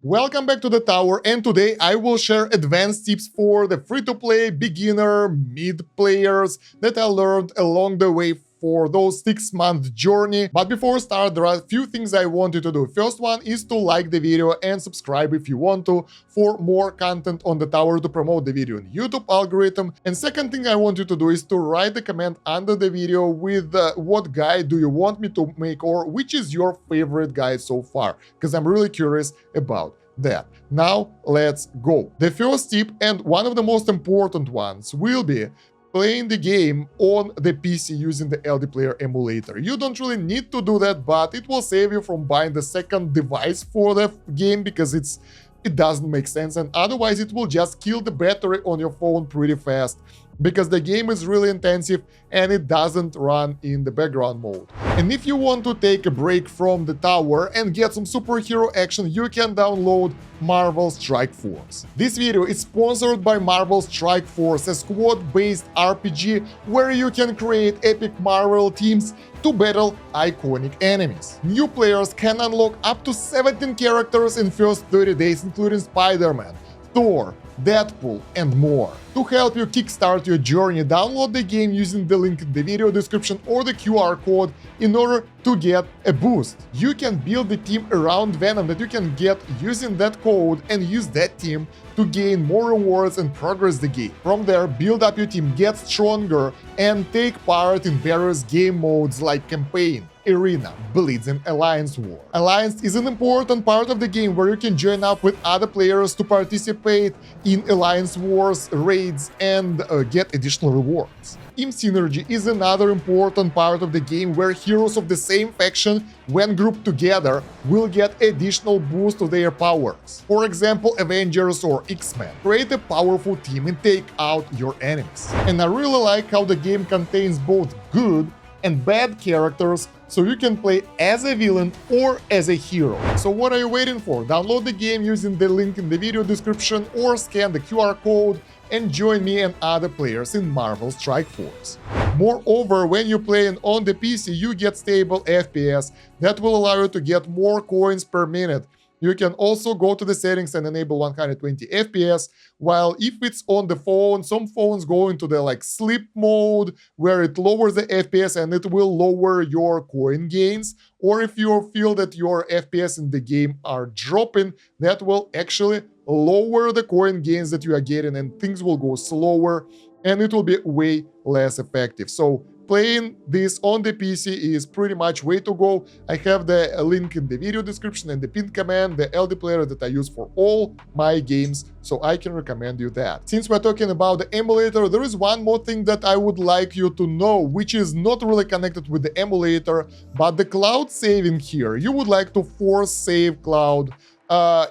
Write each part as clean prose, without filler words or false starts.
Welcome back to the tower, and today I will share advanced tips for the free-to-play beginner mid players that I learned along the way for those 6-month journey. But before we start, there are a few things I want you to do. First one is to like the video and subscribe if you want to for more content on the tower to promote the video in YouTube algorithm. And second thing I want you to do is to write a comment under the video with what guide do you want me to make or which is your favorite guide so far, because I'm really curious about that. Now let's go. The first tip, and one of the most important ones, will be playing the game on the PC using the LD Player emulator. You don't really need to do that, but it will save you from buying the second device for the game because it doesn't make sense, and otherwise it will just kill the battery on your phone pretty fast because the game is really intensive and it doesn't run in the background mode. And if you want to take a break from the tower and get some superhero action, you can download Marvel Strike Force. This video is sponsored by Marvel Strike Force, a squad-based RPG where you can create epic Marvel teams to battle iconic enemies. New players can unlock up to 17 characters in first 30 days, including Spider-Man, Thor, Deadpool, and more. To help you kickstart your journey, download the game using the link in the video description or the QR code in order to get a boost. You can build the team around Venom that you can get using that code and use that team to gain more rewards and progress the game. From there, build up your team, get stronger, and take part in various game modes like Campaign, Arena, Blitz, and Alliance War. Alliance is an important part of the game where you can join up with other players to participate in Alliance Wars, raids, and get additional rewards. Team Synergy is another important part of the game where heroes of the same faction, when grouped together, will get additional boost to their powers. For example, Avengers or X-Men. Create a powerful team and take out your enemies. And I really like how the game contains both good and bad characters, so you can play as a villain or as a hero. So what are you waiting for? Download the game using the link in the video description or scan the QR code and join me and other players in Marvel Strike Force. Moreover, when you're playing on the PC, you get stable FPS that will allow you to get more coins per minute. You can also go to the settings and enable 120 FPS, while if it's on the phone, some phones go into the sleep mode where it lowers the FPS and it will lower your coin gains, or if you feel that your FPS in the game are dropping, that will actually lower the coin gains that you are getting and things will go slower and it will be way less effective. So playing this on the PC is pretty much way to go. I have the link in the video description and the pinned command, the LD player that I use for all my games, so I can recommend you that. Since we're talking about the emulator, there is one more thing that I would like you to know, which is not really connected with the emulator, but the cloud saving here. You would like to force save cloud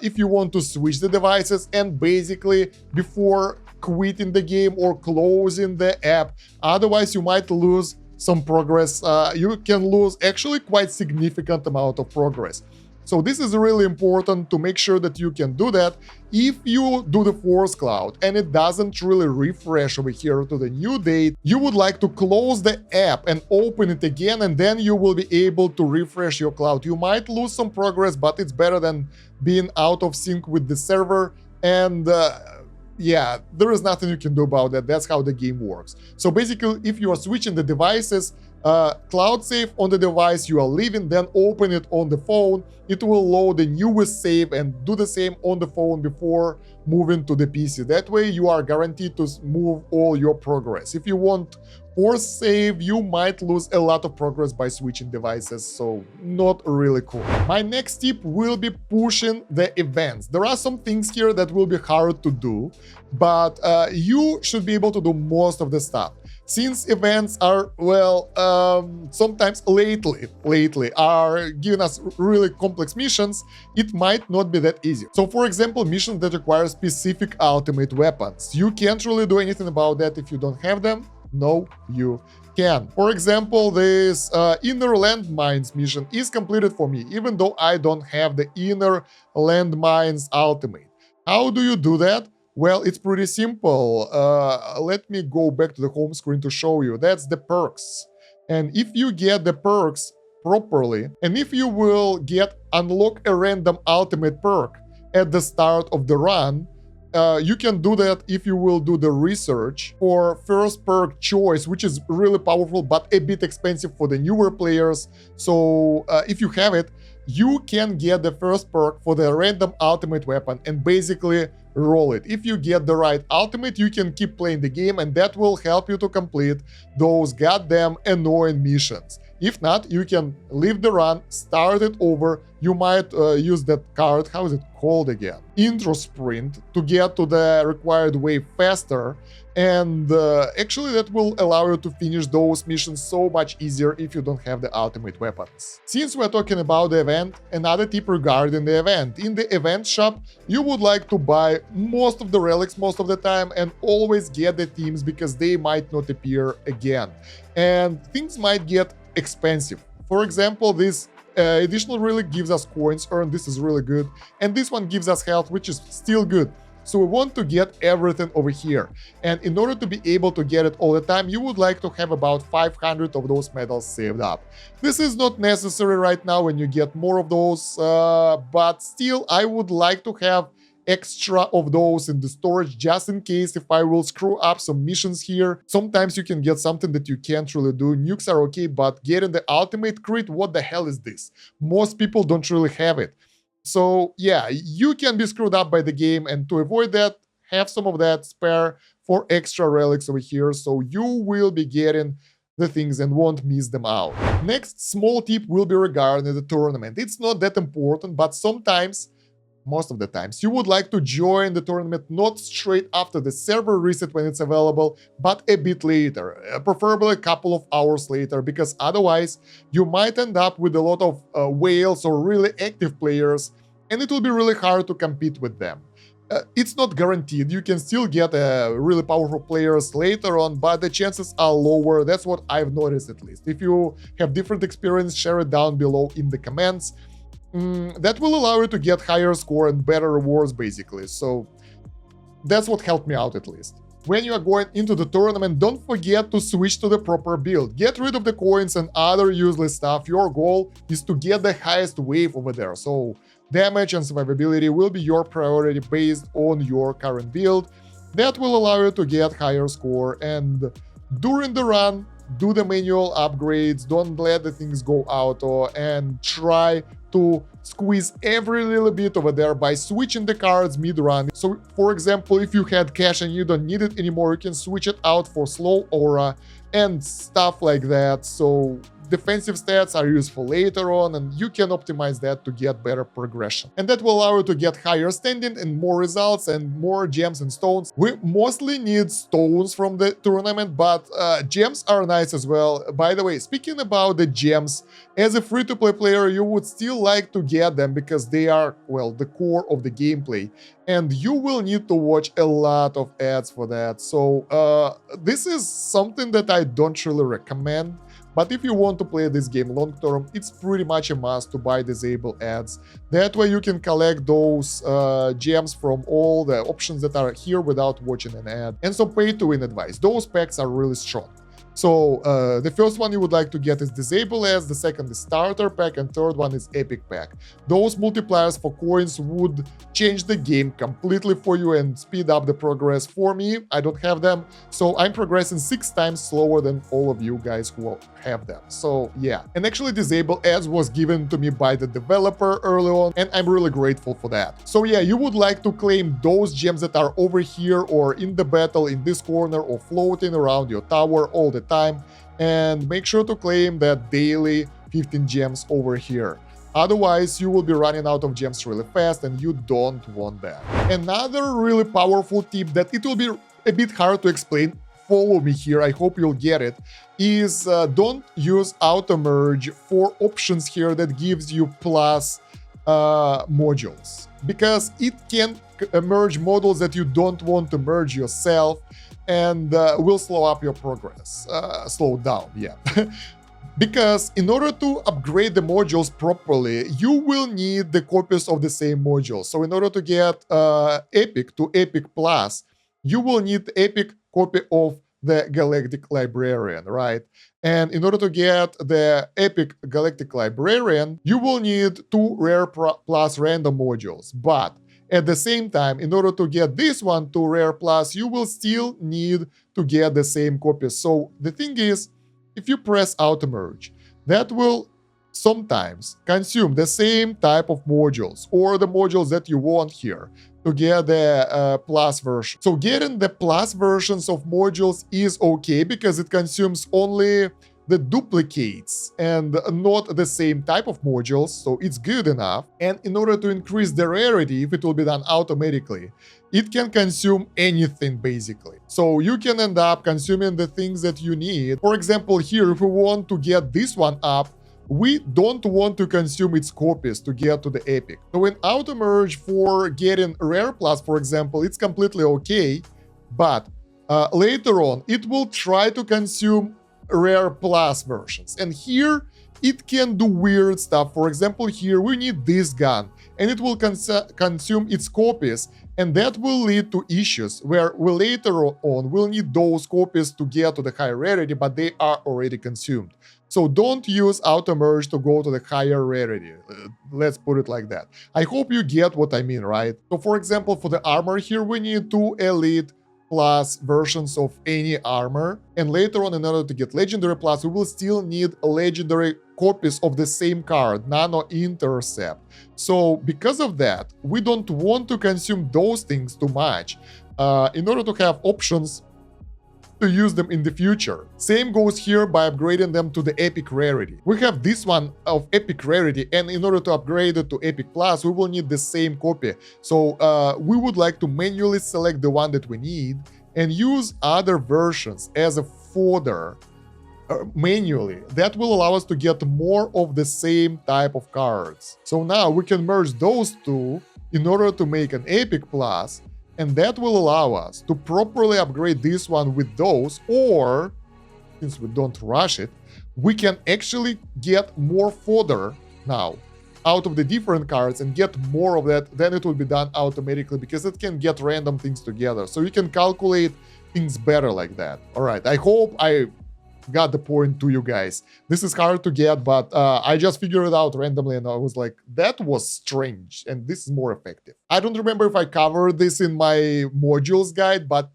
if you want to switch the devices and basically before quitting the game or closing the app. Otherwise, you might lose some progress. You can lose actually quite significant amount of progress. So this is really important to make sure that you can do that. If you do the force cloud and it doesn't really refresh over here to the new date, you would like to close the app and open it again, and then you will be able to refresh your cloud. You might lose some progress, but it's better than being out of sync with the server, and yeah, there is nothing you can do about that. That's how the game works. So basically, if you are switching the devices, cloud save on the device you are leaving, then open it on the phone. It will load the newest save and do the same on the phone before moving to the PC. That way you are guaranteed to move all your progress. If you want force save, you might lose a lot of progress by switching devices, so not really cool. My next tip will be pushing the events. There are some things here that will be hard to do, but you should be able to do most of the stuff. Since events are, well, sometimes lately are giving us really complex missions, it might not be that easy. So for example, missions that require specific ultimate weapons. You can't really do anything about that if you don't have them. No, you can. For example, this inner landmines mission is completed for me, even though I don't have the inner landmines ultimate. How do you do that? Well, it's pretty simple. Let me go back to the home screen to show you. That's the perks. And if you get the perks properly, and if you will unlock a random ultimate perk, at the start of the run. You can do that if you will do the research for first perk choice, which is really powerful but a bit expensive for the newer players. So if you have it, you can get the first perk for the random ultimate weapon and basically roll it. If you get the right ultimate, you can keep playing the game, and that will help you to complete those goddamn annoying missions. If not, you can leave the run, start it over. You might use that card, how is it called again? Intro sprint, to get to the required wave faster. And actually that will allow you to finish those missions so much easier if you don't have the ultimate weapons. Since we're talking about the event, another tip regarding the event. In the event shop, you would like to buy most of the relics most of the time and always get the teams because they might not appear again. And things might get expensive. For example, this additional relic gives us coins earned, this is really good, and this one gives us health, which is still good. So we want to get everything over here, and in order to be able to get it all the time, you would like to have about 500 of those medals saved up. This is not necessary right now when you get more of those, but still I would like to have extra of those in the storage just in case if I will screw up some missions here. Sometimes you can get something that you can't really do. Nukes are okay, but getting the ultimate crit, what the hell is this? Most people don't really have it. So yeah, you can be screwed up by the game, and to avoid that, have some of that spare for extra relics over here, so you will be getting the things and won't miss them out. Next small tip will be regarding the tournament. It's not that important, but sometimes, most of the times, you would like to join the tournament not straight after the server reset when it's available, but a bit later, preferably a couple of hours later, because otherwise you might end up with a lot of whales or really active players, and it will be really hard to compete with them. It's not guaranteed, you can still get really powerful players later on, but the chances are lower. That's what I've noticed at least. If you have different experience, share it down below in the comments. That will allow you to get higher score and better rewards basically, so that's what helped me out at least. When you are going into the tournament, don't forget to switch to the proper build. Get rid of the coins and other useless stuff. Your goal is to get the highest wave over there, so damage and survivability will be your priority based on your current build. That will allow you to get higher score, and during the run, do the manual upgrades, don't let the things go auto, and try to squeeze every little bit over there by switching the cards mid-run. So, for example, if you had cash and you don't need it anymore, you can switch it out for slow aura and stuff like that. So defensive stats are useful later on, and you can optimize that to get better progression. And that will allow you to get higher standing and more results and more gems and stones. We mostly need stones from the tournament, but gems are nice as well. By the way, speaking about the gems, as a free-to-play player, you would still like to get them because they are, well, the core of the gameplay. And you will need to watch a lot of ads for that. So this is something that I don't really recommend. But if you want to play this game long term, it's pretty much a must to buy disable ads. That way you can collect those gems from all the options that are here without watching an ad. And so pay to win advice. Those packs are really strong. So the first one you would like to get is Disable Ads, the second is Starter Pack, and third one is Epic Pack. Those multipliers for coins would change the game completely for you and speed up the progress. For me, I don't have them, so I'm progressing 6 times slower than all of you guys who have them. So yeah, and actually Disable Ads was given to me by the developer early on, and I'm really grateful for that. So yeah, you would like to claim those gems that are over here or in the battle in this corner or floating around your tower all the time, and make sure to claim that daily 15 gems over here. Otherwise, you will be running out of gems really fast, and you don't want that. Another really powerful tip that it will be a bit hard to explain, follow me here, I hope you'll get it, is don't use auto merge for options here that gives you plus modules, because it can merge models that you don't want to merge yourself, and will slow up your progress, slow down, yeah. Because in order to upgrade the modules properly, you will need the copies of the same module. So in order to get Epic to Epic Plus, you will need the Epic copy of the Galactic Librarian, right? And in order to get the Epic Galactic Librarian, you will need 2 Rare Plus random modules. But At the same time, in order to get this one to Rare Plus, you will still need to get the same copies. So the thing is, if you press Auto Merge, that will sometimes consume the same type of modules or the modules that you want here to get the plus version. So getting the plus versions of modules is okay because it consumes only the duplicates and not the same type of modules, so it's good enough. And in order to increase the rarity, if it will be done automatically, it can consume anything basically. So you can end up consuming the things that you need. For example, here, if we want to get this one up, we don't want to consume its copies to get to the epic. So in auto merge for getting rare plus, for example, it's completely okay, but later on it will try to consume rare plus versions, and here it can do weird stuff. For example, here we need this gun and it will consume its copies, and that will lead to issues where we later on will need those copies to get to the high rarity, but they are already consumed. So don't use auto merge to go to the higher rarity. Let's put it like that. I hope you get what I mean, right? So for example, for the armor here, we need 2 elite plus versions of any armor, and later on, in order to get legendary plus, we will still need legendary copies of the same card, Nano Intercept. So because of that, we don't want to consume those things too much in order to have options to use them in the future. Same goes here by upgrading them to the epic rarity. We have this one of epic rarity, and in order to upgrade it to epic plus, we will need the same copy. So we would like to manually select the one that we need and use other versions as a fodder manually. That will allow us to get more of the same type of cards. So now we can merge those two in order to make an epic plus, and that will allow us to properly upgrade this one with those, or, since we don't rush it, we can actually get more fodder now out of the different cards and get more of that. Then it will be done automatically because it can get random things together. So you can calculate things better like that. All right, I hope I got the point to you guys. This is hard to get, but I just figured it out randomly and I was like, that was strange, and this is more effective. I don't remember if I covered this in my modules guide, but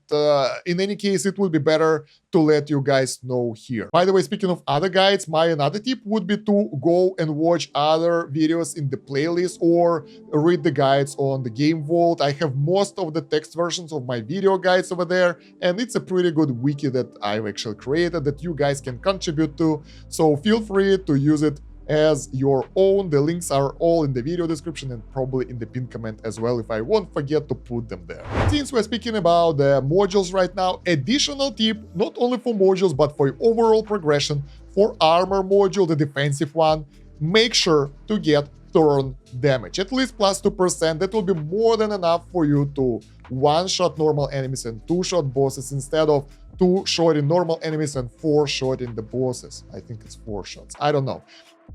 in any case, it would be better to let you guys know here. By the way, speaking of other guides, my another tip would be to go and watch other videos in the playlist or read the guides on the Game Vault. I have most of the text versions of my video guides over there, and it's a pretty good wiki that I've actually created that you guys can contribute to. So feel free to use it as your own. The links are all in the video description and probably in the pinned comment as well, if I won't forget to put them there. Since we're speaking about the modules right now, additional tip, not only for modules but for overall progression, for armor module, the defensive one, make sure to get turn damage, at least plus 2%. That will be more than enough for you to one-shot normal enemies and two-shot bosses instead of 2-shotting normal enemies and 4-shotting the bosses. I think it's 4 shots, I don't know.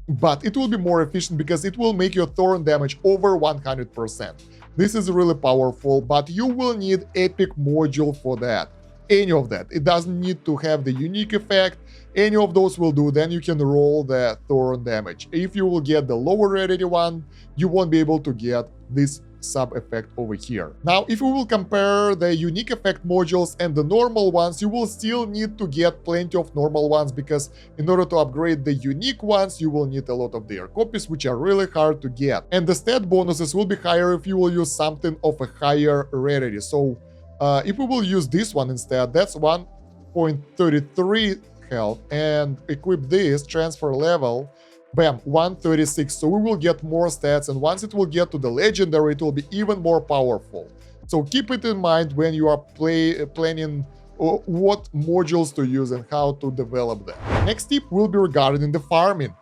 But it will be more efficient because it will make your thorn damage over 100%. This is really powerful, but you will need epic module for that. Any of that. It doesn't need to have the unique effect. Any of those will do. Then you can roll the thorn damage. If you will get the lower rarity one, you won't be able to get this sub effect over here. Now, if we will compare the unique effect modules and the normal ones, you will still need to get plenty of normal ones, because in order to upgrade the unique ones, you will need a lot of their copies, which are really hard to get. And the stat bonuses will be higher if you will use something of a higher rarity. So if we will use this one instead, that's 1.33 health, and equip this transfer level, bam, 136. So we will get more stats, and once it will get to the legendary, it will be even more powerful. So keep it in mind when you are planning what modules to use and how to develop them. Next tip will be regarding the farming.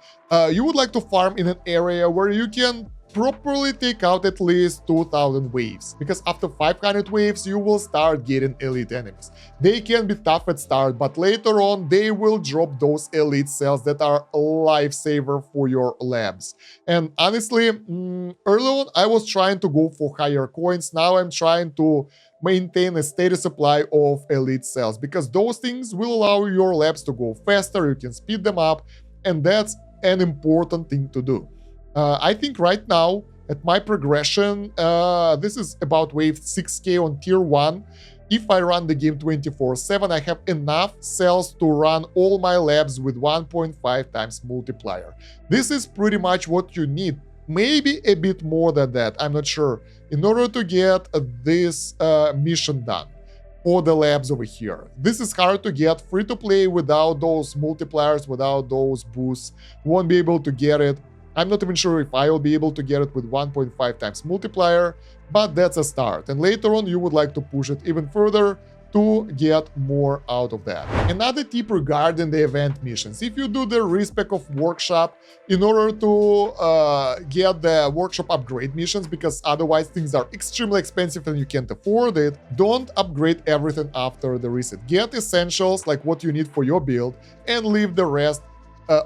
You would like to farm in an area where you can properly take out at least 2000 waves, because after 500 waves you will start getting elite enemies. They can be tough at start, but later on they will drop those elite cells that are a lifesaver for your labs. And honestly, early on I was trying to go for higher coins. Now I'm trying to maintain a steady supply of elite cells, because those things will allow your labs to go faster, you can speed them up, and that's an important thing to do. I think right now at my progression, this is about wave 6k on tier 1. If I run the game 24/7, I have enough cells to run all my labs with 1.5 times multiplier. This is pretty much what you need, maybe a bit more than that, I'm not sure, in order to get this mission done for the labs over here. This is hard to get free-to-play without those multipliers, without those boosts. Won't be able to get it. I'm not even sure if I will be able to get it with 1.5 times multiplier, but that's a start. And later on, you would like to push it even further to get more out of that. Another tip regarding the event missions. If you do the respec of workshop in order to get the workshop upgrade missions, because otherwise things are extremely expensive and you can't afford it, don't upgrade everything after the reset. Get essentials like what you need for your build and leave the rest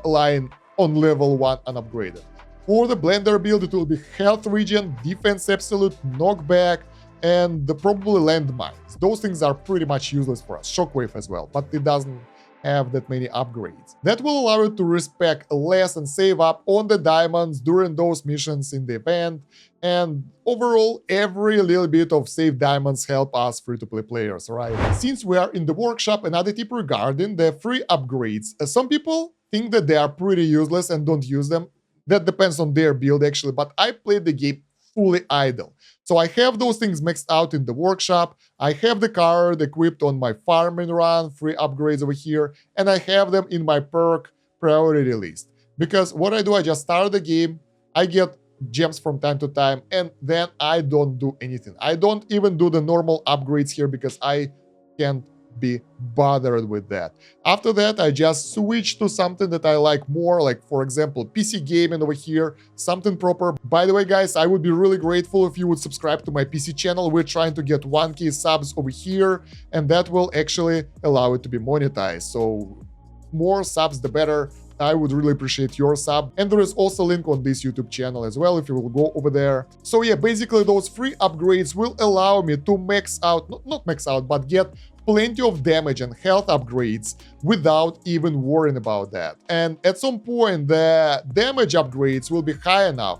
lying on level 1 unupgraded. For the blender build, it will be health regen, defense absolute, knockback, and probably landmines. Those things are pretty much useless for us. Shockwave as well, but it doesn't have that many upgrades. That will allow you to respec less and save up on the diamonds during those missions in the event. And overall, every little bit of saved diamonds help us free-to-play players, right? Since we are in the workshop, another tip regarding the free upgrades. Some people think that they are pretty useless and don't use them. That depends on their build actually, but I played the game fully idle. So I have those things maxed out in the workshop, I have the card equipped on my farming run, free upgrades over here, and I have them in my perk priority list. Because what I do, I just start the game, I get gems from time to time, and then I don't do anything. I don't even do the normal upgrades here because I can't be bothered with that. After that, I just switch to something that I like more, like for example PC gaming over here, something proper. By the way guys, I would be really grateful if you would subscribe to my PC channel. We're trying to get 1k subs over here, and that will actually allow it to be monetized. So more subs the better. I would really appreciate your sub. And there is also a link on this YouTube channel as well if you will go over there. So yeah, basically those free upgrades will allow me to max out, not max out, but get plenty of damage and health upgrades without even worrying about that. And at some point, the damage upgrades will be high enough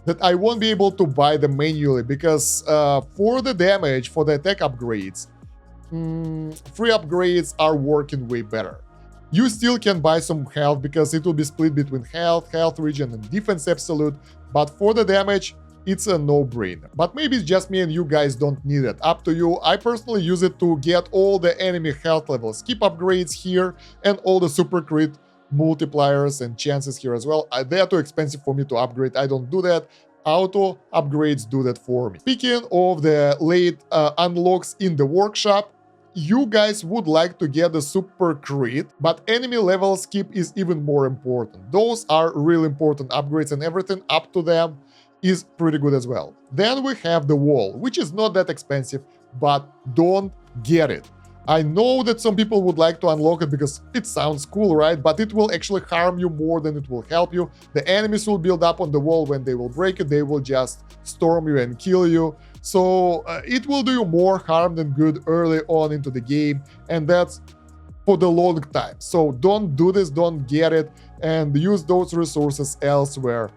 that I won't be able to buy them manually, because for the damage, for the attack upgrades, free upgrades are working way better. You still can buy some health because it will be split between health, health regen, and defense absolute, but for the damage, it's a no-brainer. But maybe it's just me and you guys don't need it. Up to you. I personally use it to get all the enemy health levels, skip upgrades here, and all the super crit multipliers and chances here as well. They are too expensive for me to upgrade. I don't do that. Auto upgrades do that for me. Speaking of the late unlocks in the workshop, you guys would like to get the super crit, but enemy level skip is even more important. Those are really important upgrades, and everything up to them is pretty good as well. Then we have the wall, which is not that expensive, but don't get it. I know that some people would like to unlock it because it sounds cool, right? But it will actually harm you more than it will help you. The enemies will build up on the wall. When they will break it, they will just storm you and kill you. So it will do you more harm than good early on into the game, and that's for the long time. So don't do this, don't get it, and use those resources elsewhere.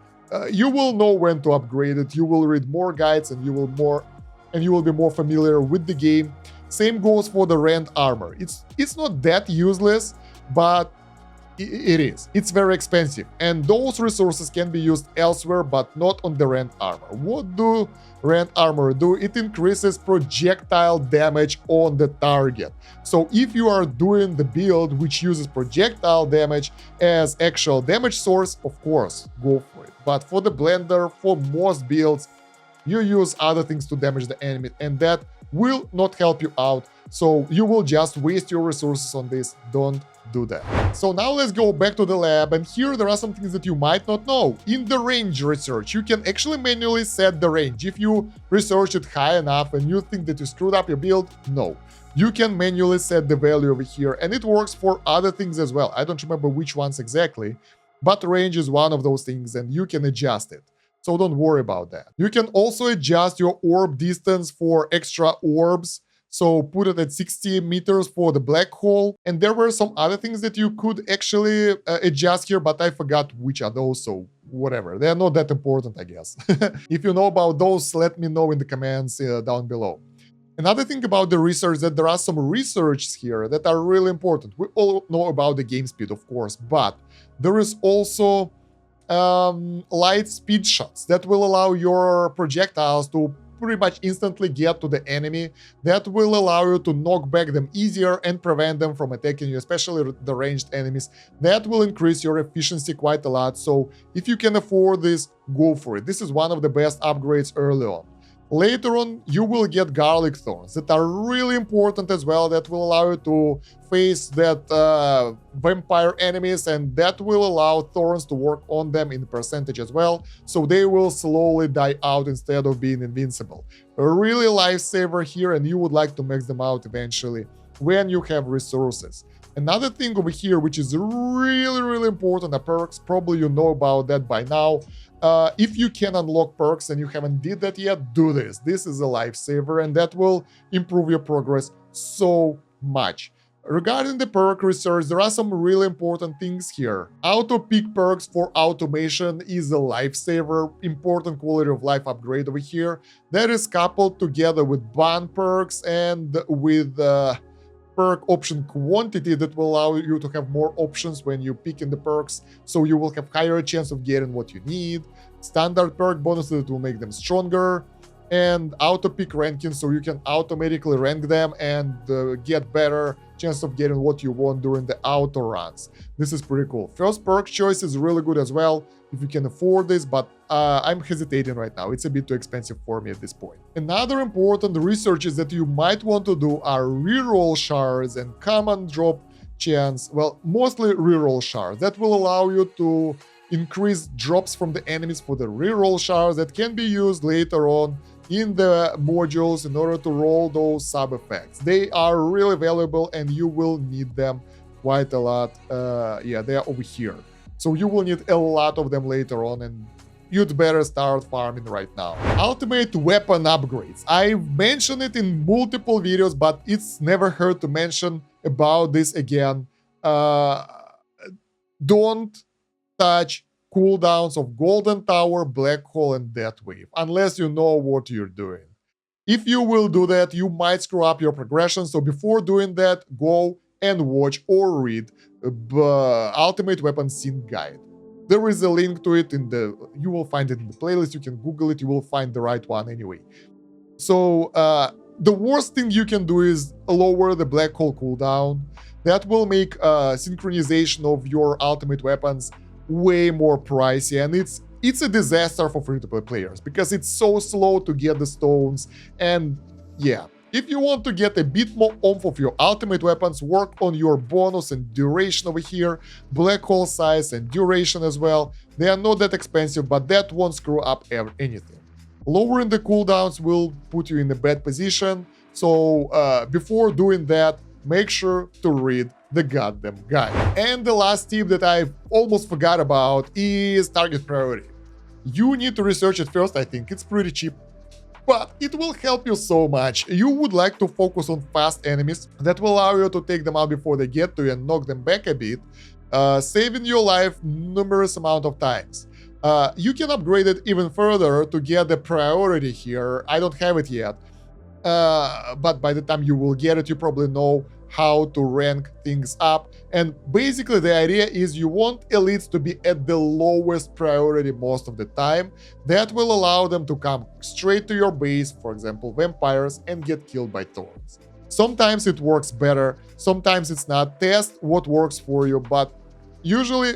You will know when to upgrade it. You will read more guides, and you will be more familiar with the game. Same goes for the rend armor. It's not that useless, but it is. It's very expensive, and those resources can be used elsewhere, but not on the rend armor. What do rend armor do? It increases projectile damage on the target. So if you are doing the build which uses projectile damage as actual damage source, of course, go for it. But for the blender, for most builds, you use other things to damage the enemy, and that will not help you out. So you will just waste your resources on this. Don't do that. So now let's go back to the lab, and here there are some things that you might not know. In the range research, you can actually manually set the range. If you research it high enough and you think that you screwed up your build, no. You can manually set the value over here, and it works for other things as well. I don't remember which ones exactly, but range is one of those things, and you can adjust it. So don't worry about that. You can also adjust your orb distance for extra orbs. So put it at 60 meters for the black hole. And there were some other things that you could actually adjust here, but I forgot which are those. So whatever. They are not that important, I guess. If you know about those, let me know in the comments down below. Another thing about the research, that there are some researches here that are really important. We all know about the game speed, of course, but there is also light speed shots that will allow your projectiles to pretty much instantly get to the enemy. That will allow you to knock back them easier and prevent them from attacking you, especially the ranged enemies. That will increase your efficiency quite a lot, so if you can afford this, go for it. This is one of the best upgrades early on. Later on, you will get garlic thorns that are really important as well, that will allow you to face that vampire enemies, and that will allow thorns to work on them in percentage as well, so they will slowly die out instead of being invincible. A really lifesaver here, and you would like to max them out eventually when you have resources. Another thing over here, which is really important, the perks, probably you know about that by now. If you can unlock perks and you haven't did that yet, do this. This is a lifesaver, and that will improve your progress so much. Regarding the perk research, there are some really important things here. Auto pick perks for automation is a lifesaver, important quality of life upgrade over here. That is coupled together with bond perks and with perk option quantity that will allow you to have more options when you pick in the perks, so you will have higher chance of getting what you need. Standard perk bonuses that will make them stronger, and auto pick ranking, so you can automatically rank them and get better chance of getting what you want during the auto runs. This is pretty cool. First perk choice is really good as well if you can afford this, but I'm hesitating right now. It's a bit too expensive for me at this point. Another important researches that you might want to do are reroll shards and command drop chance. Well, mostly reroll shards. That will allow you to increase drops from the enemies for the reroll shards that can be used later on in the modules in order to roll those sub effects. They are really valuable and you will need them quite a lot. Yeah, they are over here. So you will need a lot of them later on, and you'd better start farming right now. Ultimate weapon upgrades. I've mentioned it in multiple videos, but it's never hurt to mention about this again. Don't touch cooldowns of Golden Tower, Black Hole, and Death Wave, unless you know what you're doing. If you will do that, you might screw up your progression, so before doing that, go and watch or read the Ultimate Weapon Sync Guide. There is a link to it you will find it in the playlist, you can Google it, you will find the right one anyway. So, the worst thing you can do is lower the Black Hole cooldown. That will make synchronization of your ultimate weapons way more pricey, and it's a disaster for free-to-play players because it's so slow to get the stones. And yeah, if you want to get a bit more oomph of your ultimate weapons, work on your bonus and duration over here, black hole size and duration as well. They are not that expensive, but that won't screw up anything. Lowering the cooldowns will put you in a bad position, so before doing that, make sure to read the goddamn guide. And the last tip that I almost forgot about is target priority. You need to research it first, I think it's pretty cheap, but it will help you so much. You would like to focus on fast enemies that will allow you to take them out before they get to you and knock them back a bit, saving your life numerous amount of times. You can upgrade it even further to get the priority here. I don't have it yet, but by the time you will get it, you probably know how to rank things up. And basically the idea is you want elites to be at the lowest priority most of the time. That will allow them to come straight to your base, for example vampires, and get killed by thorns. Sometimes it works better, sometimes it's not. Test what works for you, but usually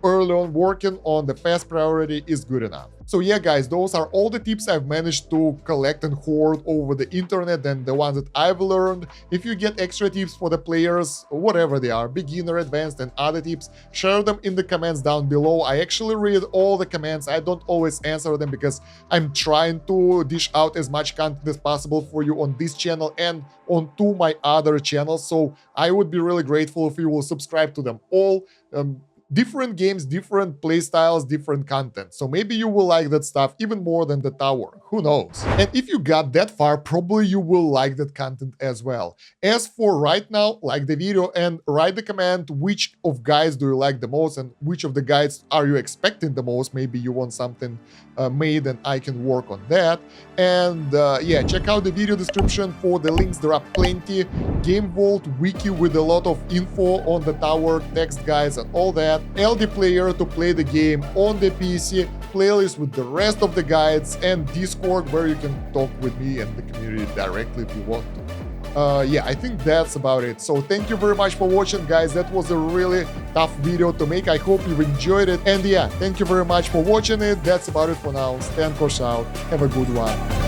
early on working on the fast priority is good enough. So yeah guys, those are all the tips I've managed to collect and hoard over the internet and the ones that I've learned. If you get extra tips for the players, whatever they are, beginner, advanced, and other tips, share them in the comments down below. I actually read all the comments. I don't always answer them because I'm trying to dish out as much content as possible for you on this channel and on my other channels, so I would be really grateful if you will subscribe to them all. different games, different play styles, different content. So maybe you will like that stuff even more than the tower. Who knows? And if you got that far, probably you will like that content as well. As for right now, like the video and write the comment which of guides do you like the most and which of the guides are you expecting the most. Maybe you want something made and I can work on that. And yeah, check out the video description for the links. There are plenty. Game Vault wiki with a lot of info on the tower, text guides and all that. LD player to play the game on the PC, playlist with the rest of the guides, and Discord where you can talk with me and the community directly if you want to. Yeah, I think that's about it. So thank you very much for watching, guys. That was a really tough video to make. I hope you enjoyed it. And yeah, thank you very much for watching it. That's about it for now. Stan Kosh out. Have a good one.